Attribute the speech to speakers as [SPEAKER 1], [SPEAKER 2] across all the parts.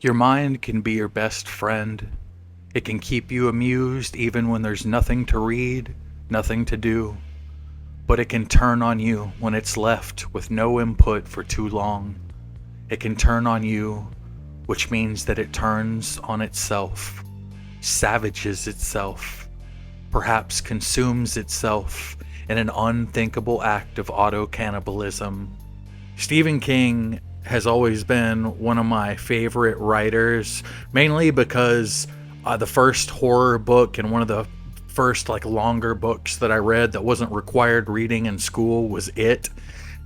[SPEAKER 1] Your mind can be your best friend. It can keep you amused even when there's nothing to read, nothing to do. But it can turn on you when it's left with no input for too long. It can turn on you, which means that it turns on itself, savages itself, perhaps consumes itself in an unthinkable act of auto-cannibalism. Stephen King has always been one of my favorite writers, mainly because the first horror book and one of the first longer books that I read that wasn't required reading in school was It.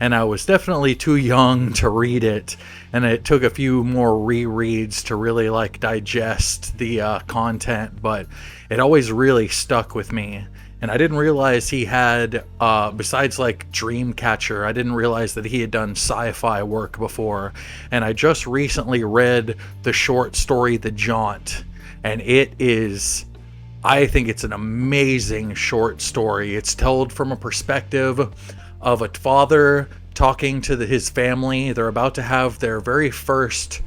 [SPEAKER 1] And I was definitely too young to read it, and it took a few more rereads to really digest the content, but it always really stuck with me. And I didn't realize he had, besides Dreamcatcher, I didn't realize that he had done sci-fi work before. And I just recently read the short story The Jaunt, and I think it's an amazing short story. It's told from a perspective of a father talking to his family. They're about to have their very first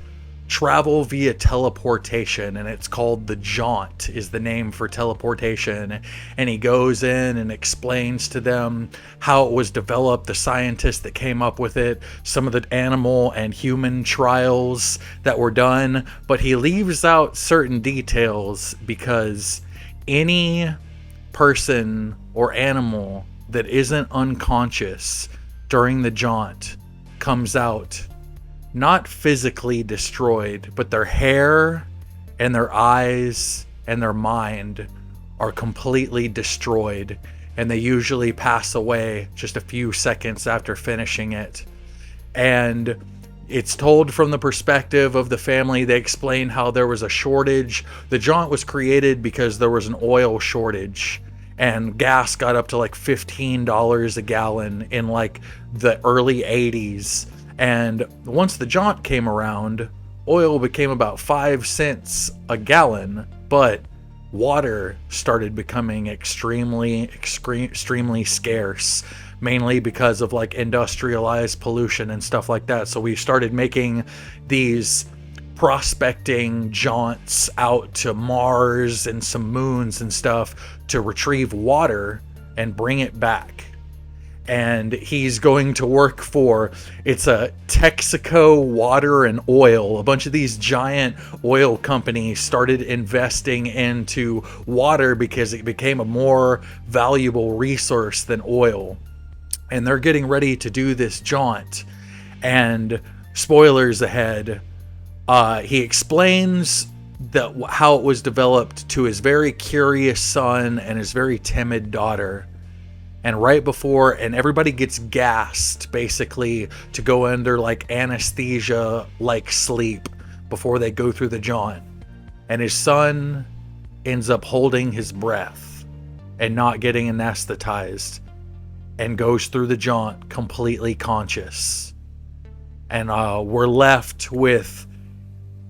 [SPEAKER 1] travel via teleportation, and it's called the Jaunt is the name for teleportation. And he goes in and explains to them how it was developed, the scientists that came up with it, some of the animal and human trials that were done, but he leaves out certain details because any person or animal that isn't unconscious during the Jaunt comes out not physically destroyed, but their hair and their eyes and their mind are completely destroyed, and they usually pass away just a few seconds after finishing it. And it's told from the perspective of the family. They explain how there was a shortage. The Jaunt was created because there was an oil shortage, and gas got up to $15 a gallon in the early 80s. And once the Jaunt came around, oil became about 5 cents a gallon, but water started becoming extremely scarce, mainly because of industrialized pollution and stuff like that. So we started making these prospecting jaunts out to Mars and some moons and stuff to retrieve water and bring it back. And he's going to work for, it's a Texaco Water and Oil. A bunch of these giant oil companies started investing into water because it became a more valuable resource than oil. And they're getting ready to do this Jaunt. And spoilers ahead, he explains how it was developed to his very curious son and his very timid daughter. And right before, and everybody gets gassed basically to go under anesthesia sleep before they go through the Jaunt. And his son ends up holding his breath and not getting anesthetized, and goes through the Jaunt completely conscious. And we're left with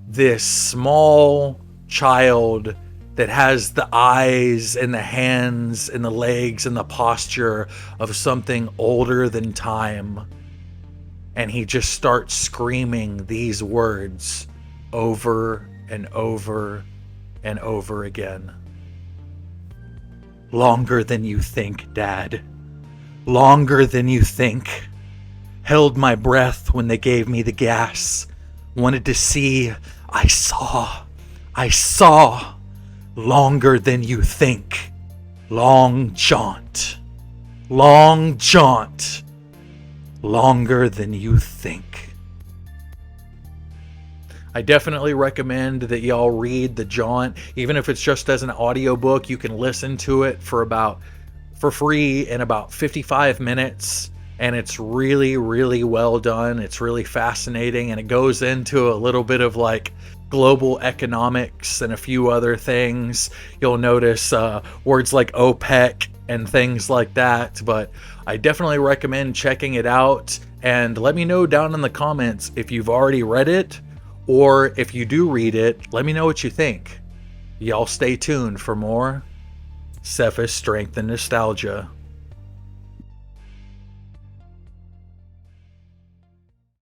[SPEAKER 1] this small child that has the eyes and the hands and the legs and the posture of something older than time. And he just starts screaming these words over and over and over again. Longer than you think, Dad. Longer than you think. Held my breath when they gave me the gas. Wanted to see. I saw. Longer than you think. Long Jaunt. Long Jaunt. Longer than you think. I definitely recommend that y'all read The Jaunt. Even if it's just as an audiobook, you can listen to it for free in about 55 minutes. And it's really, really well done. It's really fascinating. And it goes into a little bit of global economics and a few other things. You'll notice words like OPEC and things like that. But I definitely recommend checking it out. And let me know down in the comments if you've already read it, or if you do read it, let me know what you think. Y'all stay tuned for more Cephas Strength and Nostalgia.